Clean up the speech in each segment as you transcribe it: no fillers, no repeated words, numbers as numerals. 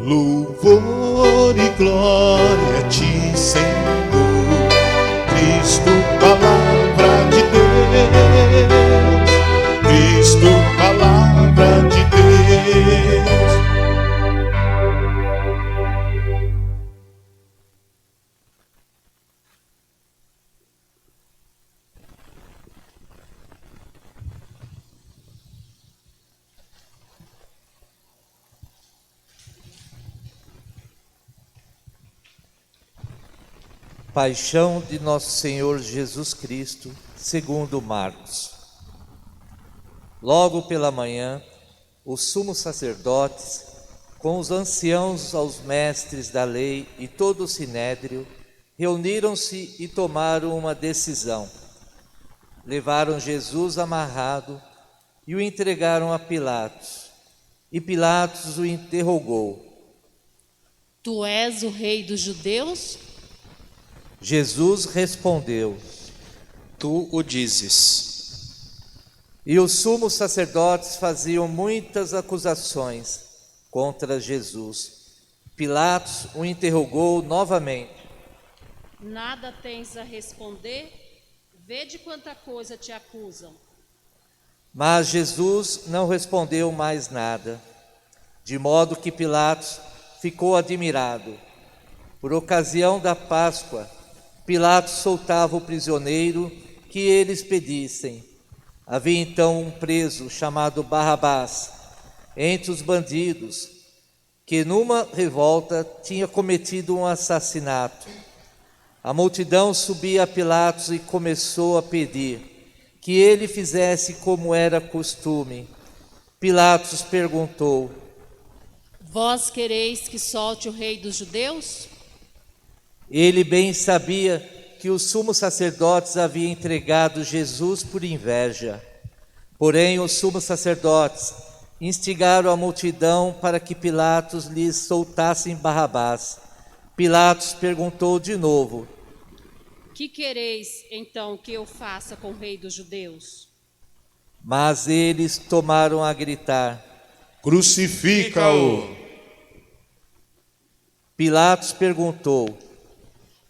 Louvor e glória a ti, Senhor, Cristo, palavra de Deus, Cristo, palavra de Deus. Paixão de Nosso Senhor Jesus Cristo, segundo Marcos. Logo pela manhã, os sumos sacerdotes, com os anciãos, os mestres da lei e todo o sinédrio, reuniram-se e tomaram uma decisão. Levaram Jesus amarrado e o entregaram a Pilatos. E Pilatos o interrogou: Tu és o rei dos judeus? Jesus respondeu: Tu o dizes. E os sumos sacerdotes faziam muitas acusações contra Jesus. Pilatos o interrogou novamente: Nada tens a responder? Vede quanta coisa te acusam. Mas Jesus não respondeu mais nada, de modo que Pilatos ficou admirado. Por ocasião da Páscoa, Pilatos soltava o prisioneiro que eles pedissem. Havia então um preso chamado Barrabás entre os bandidos, que numa revolta tinha cometido um assassinato. A multidão subia a Pilatos e começou a pedir que ele fizesse como era costume. Pilatos perguntou: Vós quereis que solte o rei dos judeus? Ele bem sabia que os sumos sacerdotes haviam entregado Jesus por inveja. Porém, os sumos sacerdotes instigaram a multidão para que Pilatos lhes soltasse Barrabás. Pilatos perguntou de novo: Que quereis, então, que eu faça com o rei dos judeus? Mas eles tomaram a gritar: Crucifica-o! Pilatos perguntou: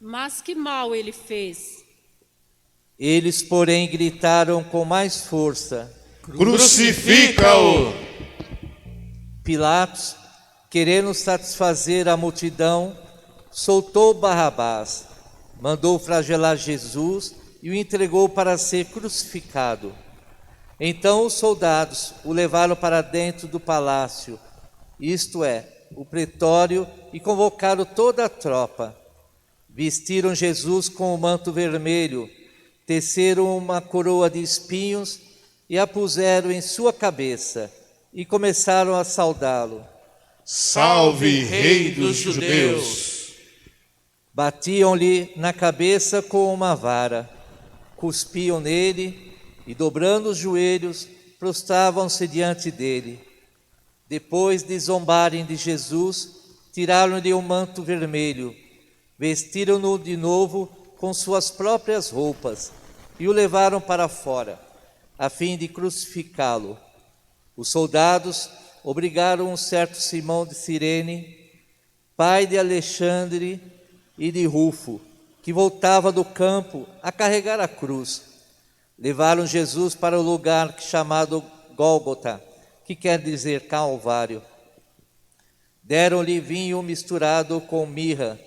Mas que mal ele fez? Eles, porém, gritaram com mais força: Crucifica-o! Pilatos, querendo satisfazer a multidão, soltou Barrabás, mandou flagelar Jesus e o entregou para ser crucificado. Então os soldados o levaram para dentro do palácio, isto é, o pretório, e convocaram toda a tropa. Vestiram Jesus com o manto vermelho, teceram uma coroa de espinhos e a puseram em sua cabeça e começaram a saudá-lo. Salve, Rei dos Judeus! Batiam-lhe na cabeça com uma vara, cuspiam nele e, dobrando os joelhos, prostravam-se diante dele. Depois de zombarem de Jesus, tiraram-lhe o manto vermelho, vestiram-no de novo com suas próprias roupas e o levaram para fora, a fim de crucificá-lo. Os soldados obrigaram um certo Simão de Cirene, pai de Alexandre e de Rufo, que voltava do campo, a carregar a cruz. Levaram Jesus para o lugar chamado Gólgota, que quer dizer Calvário. Deram-lhe vinho misturado com mirra,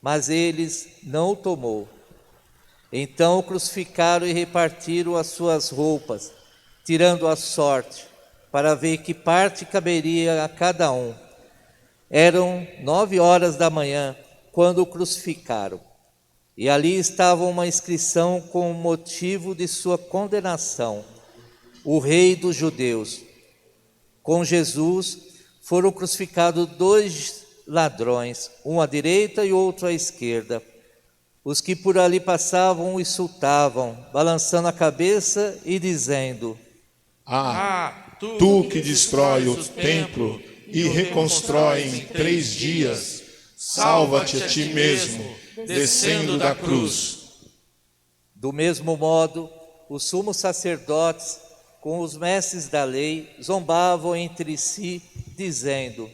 mas eles não o tomou. Então o crucificaram e repartiram as suas roupas, tirando a sorte, para ver que parte caberia a cada um. Eram 9 horas da manhã, quando o crucificaram. E ali estava uma inscrição com o motivo de sua condenação: o Rei dos Judeus. Com Jesus foram crucificados 2 ladrões, um à direita e outro à esquerda. Os que por ali passavam o insultavam, balançando a cabeça e dizendo: Tu que destrói o templo e reconstrói em 3 dias, salva-te a ti mesmo, descendo da cruz. Do mesmo modo, os sumos sacerdotes, com os mestres da lei, zombavam entre si, dizendo: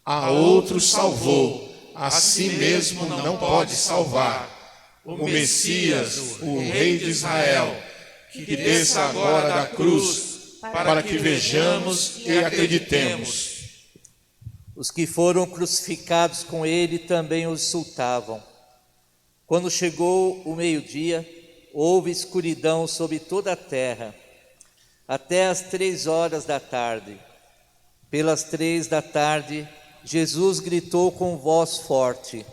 A outros salvou, a si mesmo não pode salvar. O Messias, o Rei de Israel, que desça agora da cruz, para que vejamos e acreditemos. Os que foram crucificados com ele também o insultavam. Quando chegou o meio-dia, houve escuridão sobre toda a terra, até às 3 horas da tarde. Pelas 3 da tarde, Jesus gritou com voz forte: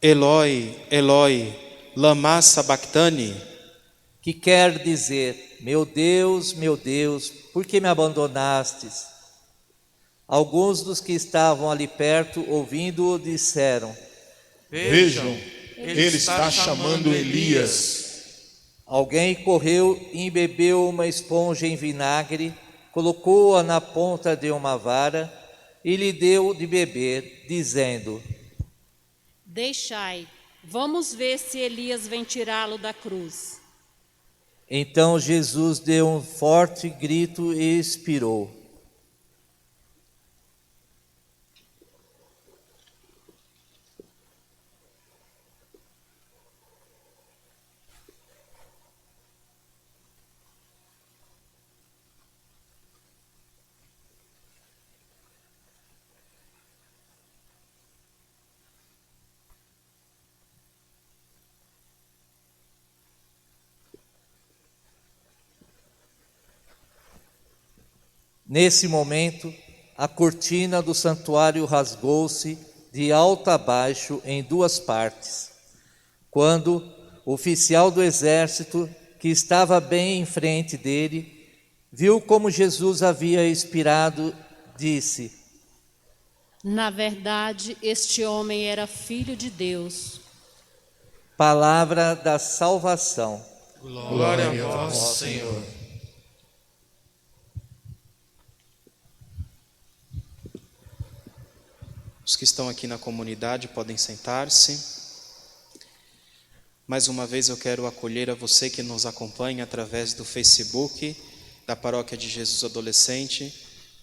Eloi, Eloi, lama sabachthani, que quer dizer: meu Deus, por que me abandonastes? Alguns dos que estavam ali perto, ouvindo-o, disseram: Vejam, ele está chamando Elias. Alguém correu e embebeu uma esponja em vinagre, colocou-a na ponta de uma vara e lhe deu de beber, dizendo: Deixai, vamos ver se Elias vem tirá-lo da cruz. Então Jesus deu um forte grito e expirou. Nesse momento, a cortina do santuário rasgou-se de alto a baixo em 2 partes. Quando o oficial do exército, que estava bem em frente dele, viu como Jesus havia expirado, disse: Na verdade, este homem era filho de Deus. Palavra da salvação. Glória a vós, Senhor. Os que estão aqui na comunidade podem sentar-se. Mais uma vez eu quero acolher a você que nos acompanha através do Facebook da Paróquia de Jesus Adolescente,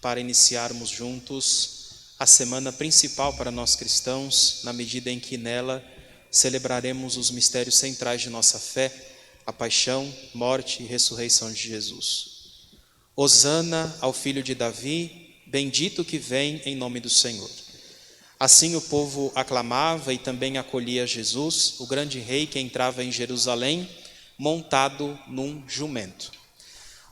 para iniciarmos juntos a semana principal para nós cristãos, na medida em que nela celebraremos os mistérios centrais de nossa fé, a paixão, morte e ressurreição de Jesus. Hosana ao filho de Davi, bendito que vem em nome do Senhor. Assim o povo aclamava e também acolhia Jesus, o grande rei que entrava em Jerusalém, montado num jumento.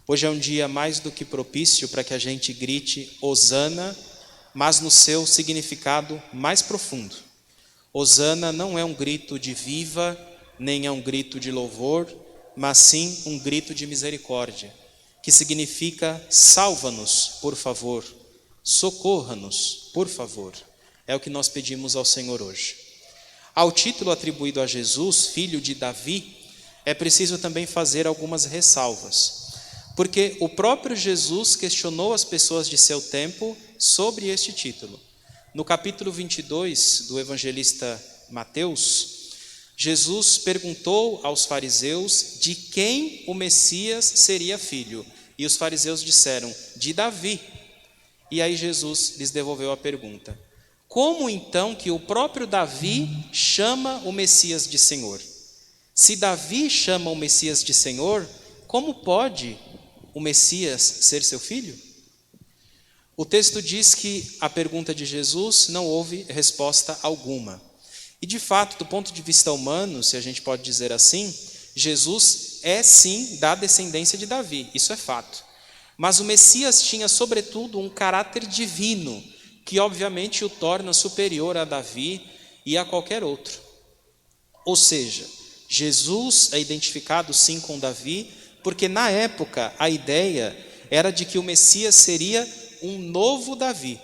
Hoje é um dia mais do que propício para que a gente grite Hosana, mas no seu significado mais profundo. Hosana não é um grito de viva, nem é um grito de louvor, mas sim um grito de misericórdia, que significa salva-nos, por favor, socorra-nos, por favor. É o que nós pedimos ao Senhor hoje. Ao título atribuído a Jesus, filho de Davi, é preciso também fazer algumas ressalvas, porque o próprio Jesus questionou as pessoas de seu tempo sobre este título. No capítulo 22 do evangelista Mateus, Jesus perguntou aos fariseus de quem o Messias seria filho, e os fariseus disseram: de Davi. E aí Jesus lhes devolveu a pergunta: como então que o próprio Davi chama o Messias de Senhor? Se Davi chama o Messias de Senhor, como pode o Messias ser seu filho? O texto diz que a pergunta de Jesus não houve resposta alguma. E de fato, do ponto de vista humano, se a gente pode dizer assim, Jesus é sim da descendência de Davi, isso é fato. Mas o Messias tinha sobretudo um caráter divino, que obviamente o torna superior a Davi e a qualquer outro. Ou seja, Jesus é identificado sim com Davi, porque na época a ideia era de que o Messias seria um novo Davi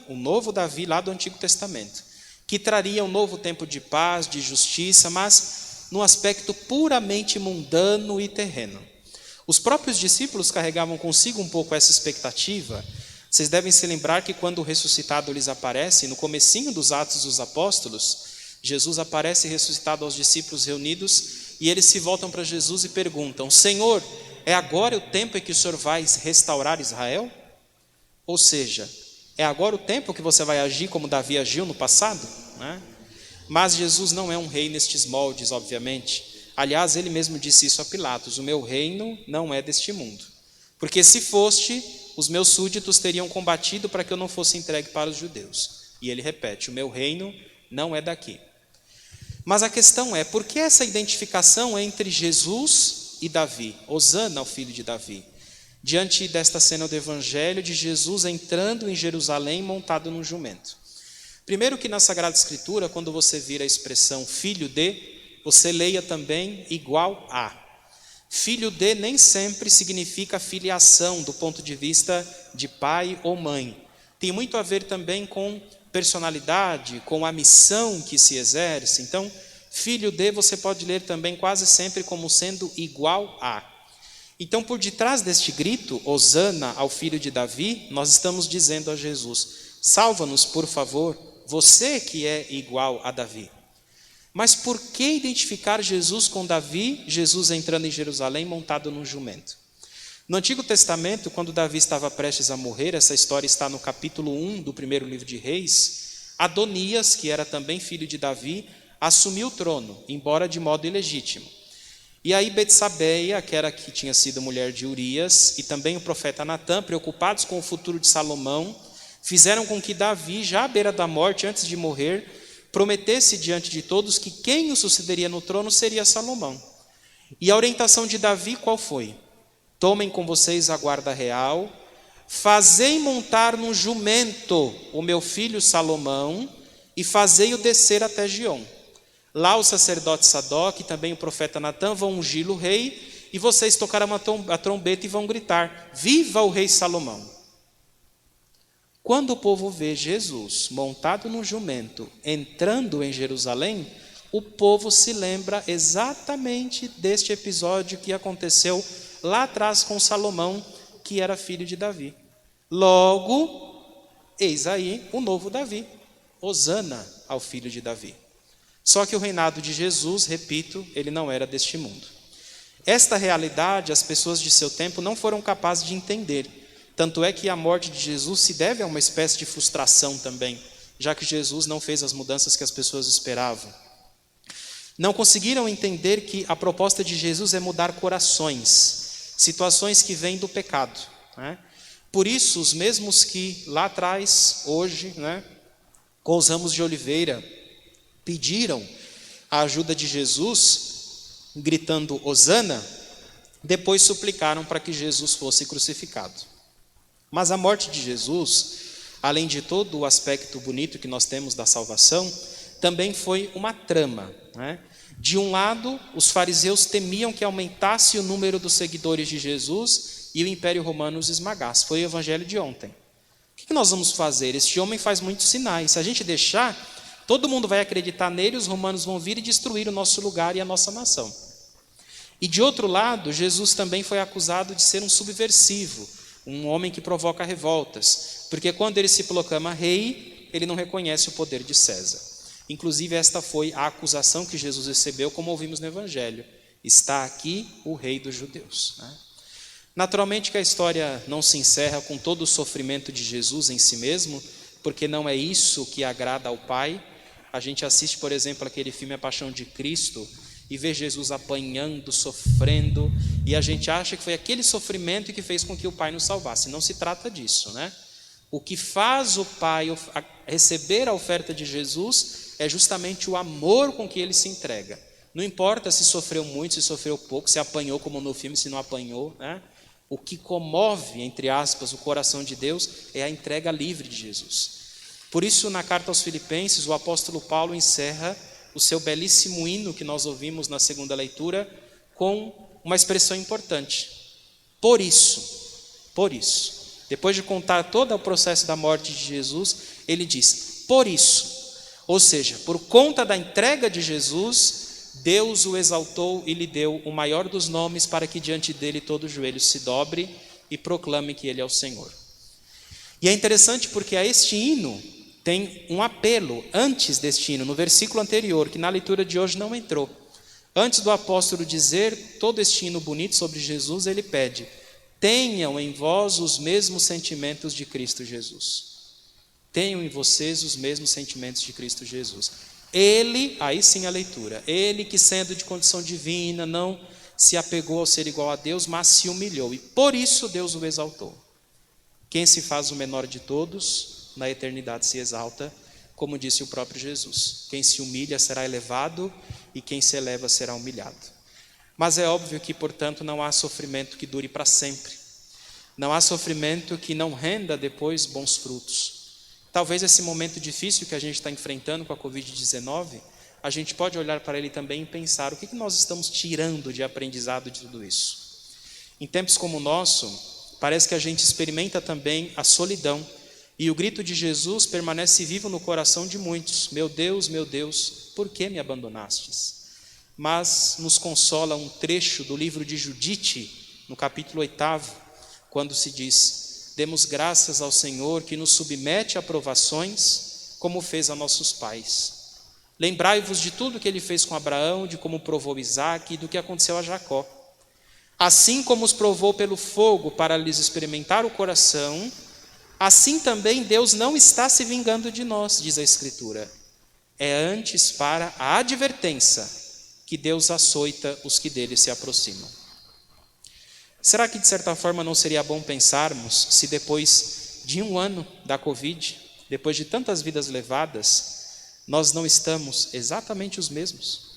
lá do Antigo Testamento, que traria um novo tempo de paz, de justiça, mas num aspecto puramente mundano e terreno. Os próprios discípulos carregavam consigo um pouco essa expectativa. Vocês devem se lembrar que quando o ressuscitado lhes aparece, no comecinho dos Atos dos Apóstolos, Jesus aparece ressuscitado aos discípulos reunidos e eles se voltam para Jesus e perguntam: Senhor, é agora o tempo em que o Senhor vai restaurar Israel? Ou seja, É agora o tempo que você vai agir como Davi agiu no passado, né? Mas Jesus não é um rei nestes moldes, obviamente. Aliás, ele mesmo disse isso a Pilatos: o meu reino não é deste mundo. Porque se foste, os meus súditos teriam combatido para que eu não fosse entregue para os judeus. E ele repete: o meu reino não é daqui. Mas a questão é, por que essa identificação entre Jesus e Davi? Hosana ao filho de Davi. Diante desta cena do Evangelho de Jesus entrando em Jerusalém montado num jumento. Primeiro que na Sagrada Escritura, quando você vira a expressão filho de, você leia também igual a. Filho de nem sempre significa filiação do ponto de vista de pai ou mãe. Tem muito a ver também com personalidade, com a missão que se exerce. Então, filho de você pode ler também quase sempre como sendo igual a. Então, por detrás deste grito, Hosana ao filho de Davi, nós estamos dizendo a Jesus: salva-nos, por favor, você que é igual a Davi. Mas por que identificar Jesus com Davi, Jesus entrando em Jerusalém montado num jumento? No Antigo Testamento, quando Davi estava prestes a morrer, essa história está no capítulo 1 do primeiro livro de Reis, Adonias, que era também filho de Davi, assumiu o trono, embora de modo ilegítimo. E aí Betsabeia, que tinha sido mulher de Urias, e também o profeta Natã, preocupados com o futuro de Salomão, fizeram com que Davi, já à beira da morte, antes de morrer, prometesse diante de todos que quem o sucederia no trono seria Salomão. E a orientação de Davi qual foi? Tomem com vocês a guarda real, fazei montar num jumento o meu filho Salomão e fazei-o descer até Giom. Lá o sacerdote Sadoc e também o profeta Natã vão ungir o rei, e vocês tocarão a trombeta e vão gritar: viva o rei Salomão! Quando o povo vê Jesus montado num jumento, entrando em Jerusalém, o povo se lembra exatamente deste episódio que aconteceu lá atrás com Salomão, que era filho de Davi. Logo, eis aí o novo Davi, Hosana ao filho de Davi. Só que o reinado de Jesus, repito, ele não era deste mundo. Esta realidade as pessoas de seu tempo não foram capazes de entender. Tanto é que a morte de Jesus se deve a uma espécie de frustração também, já que Jesus não fez as mudanças que as pessoas esperavam. Não conseguiram entender que a proposta de Jesus é mudar corações, situações que vêm do pecado, né? Por isso, os mesmos que lá atrás, hoje, né, com os ramos de oliveira, pediram a ajuda de Jesus, gritando Hosana, depois suplicaram para que Jesus fosse crucificado. Mas a morte de Jesus, além de todo o aspecto bonito que nós temos da salvação, também foi uma trama, né? De um lado, os fariseus temiam que aumentasse o número dos seguidores de Jesus e o Império Romano os esmagasse. Foi o evangelho de ontem. O que nós vamos fazer? Este homem faz muitos sinais. Se a gente deixar, todo mundo vai acreditar nele, os romanos vão vir e destruir o nosso lugar e a nossa nação. E de outro lado, Jesus também foi acusado de ser um subversivo, um homem que provoca revoltas, porque quando ele se proclama rei, ele não reconhece o poder de César. Inclusive, esta foi a acusação que Jesus recebeu, como ouvimos no Evangelho: está aqui o rei dos judeus, né? Naturalmente que a história não se encerra com todo o sofrimento de Jesus em si mesmo, porque não é isso que agrada ao Pai. A gente assiste, por exemplo, aquele filme A Paixão de Cristo e vê Jesus apanhando, sofrendo, e a gente acha que foi aquele sofrimento que fez com que o Pai nos salvasse. Não se trata disso, né? O que faz o Pai receber a oferta de Jesus é justamente o amor com que ele se entrega. Não importa se sofreu muito, se sofreu pouco, se apanhou como no filme, se não apanhou, né? O que comove, entre aspas, o coração de Deus é a entrega livre de Jesus. Por isso, na carta aos Filipenses, o apóstolo Paulo encerra o seu belíssimo hino que nós ouvimos na segunda leitura com uma expressão importante: por isso, depois de contar todo o processo da morte de Jesus, ele diz, por isso, ou seja, por conta da entrega de Jesus, Deus o exaltou e lhe deu o maior dos nomes, para que diante dele todo joelho se dobre e proclame que ele é o Senhor. E é interessante porque a este hino tem um apelo antes deste hino, no versículo anterior, que na leitura de hoje não entrou. Antes do apóstolo dizer todo este hino bonito sobre Jesus, ele pede: tenham em vós os mesmos sentimentos de Cristo Jesus. tenham em vocês os mesmos sentimentos de Cristo Jesus. Ele, aí sim a leitura, ele que sendo de condição divina, não se apegou ao ser igual a Deus, mas se humilhou, e por isso Deus o exaltou. Quem se faz o menor de todos, na eternidade se exalta, como disse o próprio Jesus. Quem se humilha será elevado, e quem se eleva será humilhado. Mas é óbvio que, portanto, não há sofrimento que dure para sempre. Não há sofrimento que não renda depois bons frutos. Talvez esse momento difícil que a gente está enfrentando com a Covid-19, a gente pode olhar para ele também e pensar o que nós estamos tirando de aprendizado de tudo isso. Em tempos como o nosso, parece que a gente experimenta também a solidão, e o grito de Jesus permanece vivo no coração de muitos: meu Deus, por que me abandonastes? Mas nos consola um trecho do livro de Judite, no capítulo 8, quando se diz: demos graças ao Senhor que nos submete a provações, como fez a nossos pais. Lembrai-vos de tudo que ele fez com Abraão, de como provou Isaque e do que aconteceu a Jacó. Assim como os provou pelo fogo para lhes experimentar o coração, assim também Deus não está se vingando de nós, diz a Escritura. É antes para a advertência que Deus açoita os que dele se aproximam. Será que de certa forma não seria bom pensarmos se depois de 1 ano da Covid, depois de tantas vidas levadas, nós não estamos exatamente os mesmos?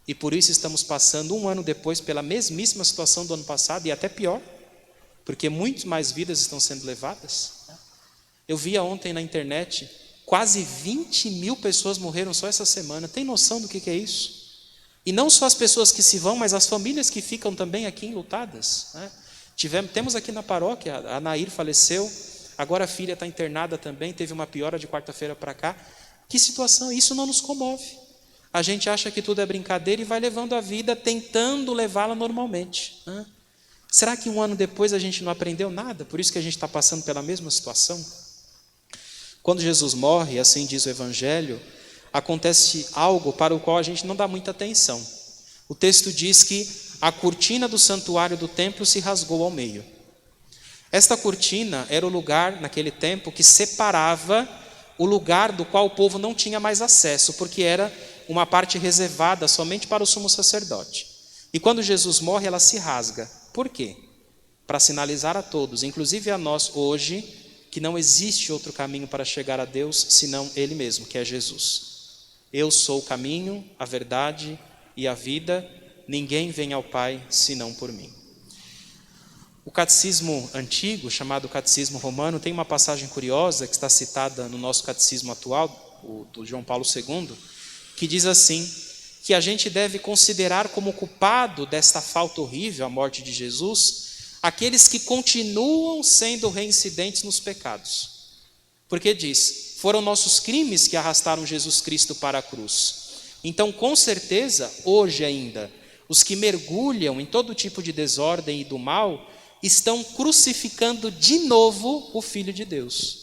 E por isso estamos passando 1 ano depois pela mesmíssima situação do ano passado e até pior, porque muito mais vidas estão sendo levadas. Eu via ontem na internet, quase 20.000 pessoas morreram só essa semana. Tem noção do que é isso? E não só as pessoas que se vão, mas as famílias que ficam também aqui enlutadas, né? Temos aqui na paróquia, a Nair faleceu, agora a filha está internada também, teve uma piora de quarta-feira para cá. Que situação, isso não nos comove. A gente acha que tudo é brincadeira e vai levando a vida tentando levá-la normalmente, né? Será que 1 ano depois a gente não aprendeu nada? Por isso que a gente está passando pela mesma situação? Quando Jesus morre, assim diz o Evangelho, acontece algo para o qual a gente não dá muita atenção. O texto diz que a cortina do santuário do templo se rasgou ao meio. Esta cortina era o lugar, naquele tempo, que separava o lugar do qual o povo não tinha mais acesso, porque era uma parte reservada somente para o sumo sacerdote. E quando Jesus morre, ela se rasga. Por quê? Para sinalizar a todos, inclusive a nós hoje, que não existe outro caminho para chegar a Deus senão Ele mesmo, que é Jesus. Eu sou o caminho, a verdade e a vida, ninguém vem ao Pai senão por mim. O catecismo antigo, chamado Catecismo Romano, tem uma passagem curiosa que está citada no nosso catecismo atual, o do João Paulo II, que diz assim, que a gente deve considerar como culpado desta falta horrível, a morte de Jesus, aqueles que continuam sendo reincidentes nos pecados. Porque diz, foram nossos crimes que arrastaram Jesus Cristo para a cruz. Então, com certeza, hoje ainda, os que mergulham em todo tipo de desordem e do mal, estão crucificando de novo o Filho de Deus.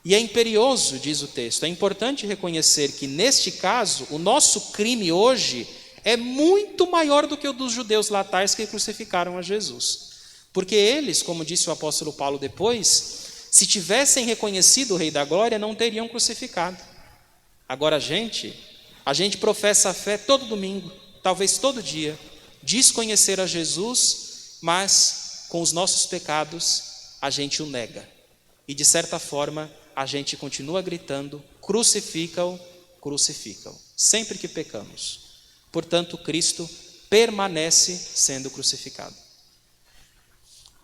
E é imperioso, diz o texto, é importante reconhecer que neste caso, o nosso crime hoje é muito maior do que o dos judeus lá atrás que crucificaram a Jesus. Porque eles, como disse o apóstolo Paulo depois, se tivessem reconhecido o Rei da Glória, não teriam crucificado. Agora a gente professa a fé todo domingo, talvez todo dia, diz conhecer a Jesus, mas com os nossos pecados a gente o nega. E de certa forma a gente continua gritando, crucificam, crucificam, sempre que pecamos. Portanto, Cristo permanece sendo crucificado.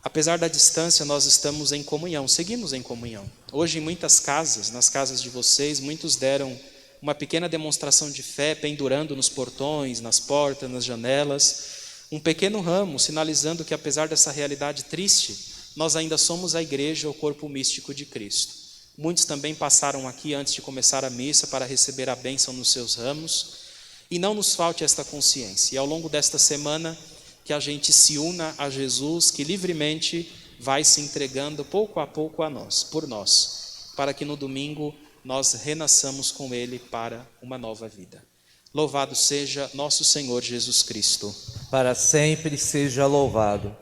Apesar da distância, nós estamos em comunhão, seguimos em comunhão. Hoje em muitas casas, nas casas de vocês, muitos deram uma pequena demonstração de fé, pendurando nos portões, nas portas, nas janelas, um pequeno ramo, sinalizando que apesar dessa realidade triste, nós ainda somos a igreja, o corpo místico de Cristo. Muitos também passaram aqui antes de começar a missa para receber a bênção nos seus ramos, e não nos falte esta consciência. E ao longo desta semana, que a gente se una a Jesus, que livremente vai se entregando pouco a pouco a nós, por nós, para que no domingo nós renasçamos com Ele para uma nova vida. Louvado seja nosso Senhor Jesus Cristo. Para sempre seja louvado.